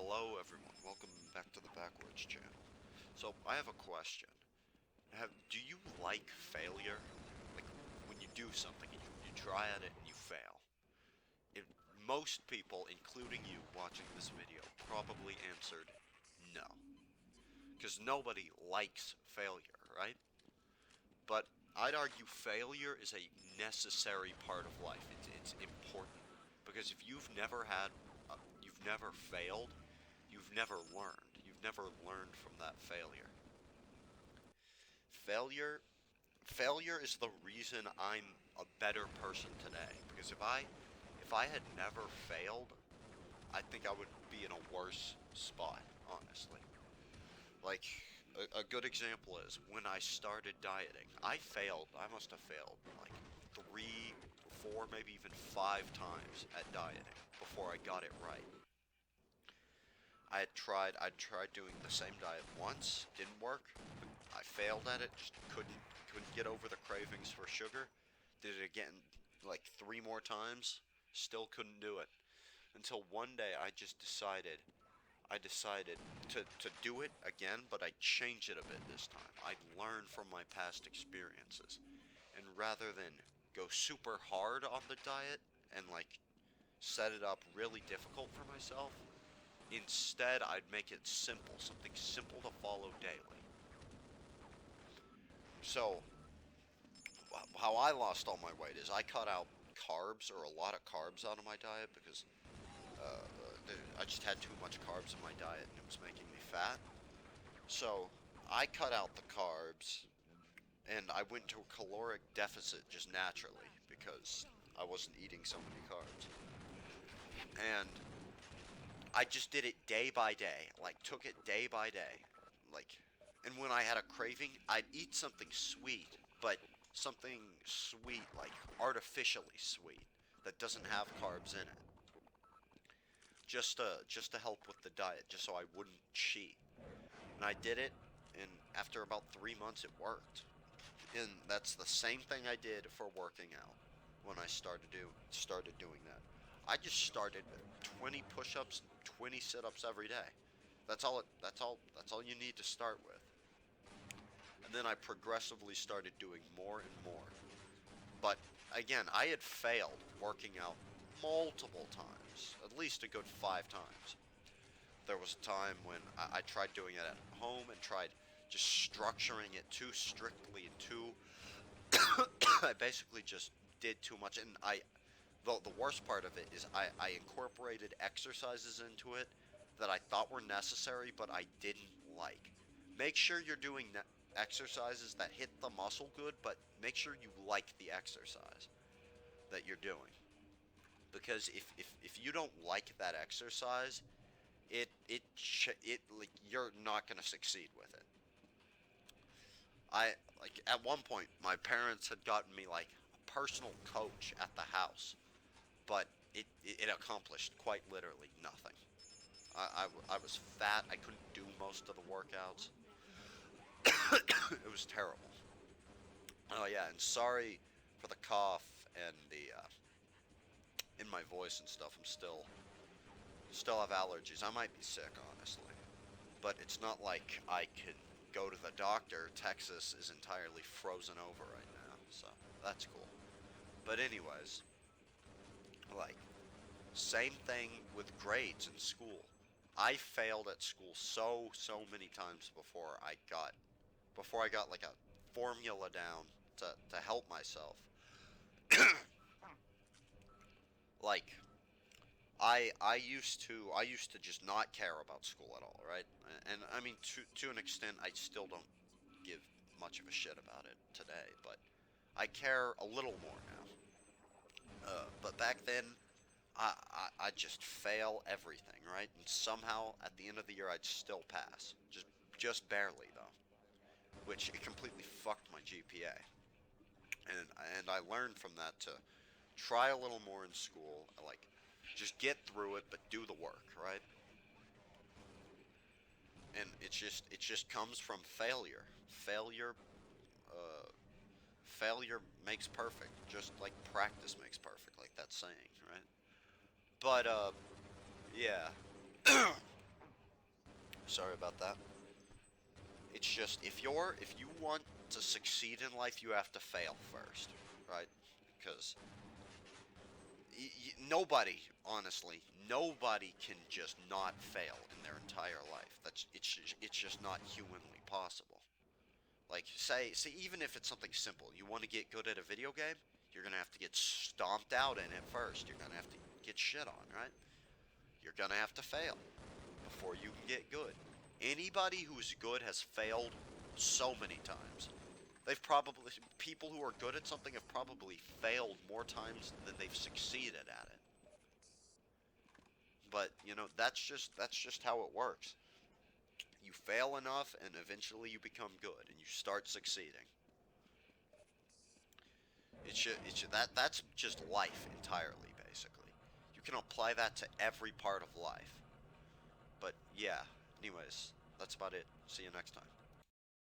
Hello everyone, welcome back to the Backwards channel. So, I have a question. Do you like failure? Like, when you do something and you try at it and you fail? Most people, including you watching this video, probably answered no. Because nobody likes failure, right? But I'd argue failure is a necessary part of life. It's important. Because if you've never failed, you've never learned. You've never learned from that failure. Failure, failure is the reason I'm a better person today. Because if I had never failed, I think I would be in a worse spot, honestly. Like, a good example is when I started dieting. I failed. I must have failed like 3, 4, maybe even 5 times at dieting before I got it right. I tried doing the same diet once, didn't work. I failed at it, just couldn't get over the cravings for sugar. Did it again like 3 more times, still couldn't do it. Until one day I decided to do it again, but I'd change it a bit this time. I'd learn from my past experiences. And rather than go super hard on the diet and like set it up really difficult for myself, instead I'd make it simple, something simple to follow daily. So, how I lost all my weight is I cut out carbs or a lot of carbs out of my diet because uh, I just had too much carbs in my diet and it was making me fat. So I cut out the carbs and I went to a caloric deficit just naturally because I wasn't eating so many carbs. And I just did it day by day, like took it day by day. Like, and when I had a craving, I'd eat something sweet, but something sweet, like artificially sweet, that doesn't have carbs in it. Just to help with the diet, just so I wouldn't cheat. And I did it, and after about 3 months, it worked. And that's the same thing I did for working out when I started doing that. I just started with 20 push-ups, 20 sit-ups every day. That's all you need to start with. And then I progressively started doing more and more. But again, I had failed working out multiple times, at least a good 5 times. There was a time when I tried doing it at home and tried just structuring it too strictly and too. I basically just did too much, and the worst part of it is I incorporated exercises into it that I thought were necessary, but I didn't like. Make sure you're doing exercises that hit the muscle good, but make sure you like the exercise that you're doing. Because if you don't like that exercise, it like you're not gonna succeed with it. I like at one point my parents had gotten me like a personal coach at the house, but it accomplished quite literally nothing. I was fat. I couldn't do most of the workouts. It was terrible. Oh yeah, and sorry for the cough and the in my voice and stuff. I'm still have allergies. I might be sick, honestly, but it's not like I can go to the doctor. Texas is entirely frozen over right now, so that's cool. But anyways, like same thing with grades in school. I failed at school so many times before I got like a formula down to help myself. Like I used to just not care about school at all, right? And I mean to an extent I still don't give much of a shit about it today, but I care a little more now. But back then I just fail everything, right? And somehow at the end of the year I'd still pass, just barely though, which it completely fucked my GPA. And I learned from that to try a little more in school, like just get through it, but do the work, right? And it just comes from failure. Uh, failure makes perfect, just like practice makes perfect, like that saying, right? But yeah. Sorry about that. It's just if you want to succeed in life, you have to fail first, right? Because nobody, honestly, nobody can just not fail in their entire life. It's just not humanly possible. Like say even if it's something simple, you want to get good at a video game, you're gonna have to get stomped out in it first. You're gonna have to get shit on, right? You're gonna have to fail before you can get good. Anybody who's good has failed so many times. They've probably people who are good at something have probably failed more times than they've succeeded at it. But that's just how it works. You fail enough and eventually you become good and you start succeeding. That's just life entirely basically. You can apply that to every part of life. But yeah, anyways, that's about it. See you next time.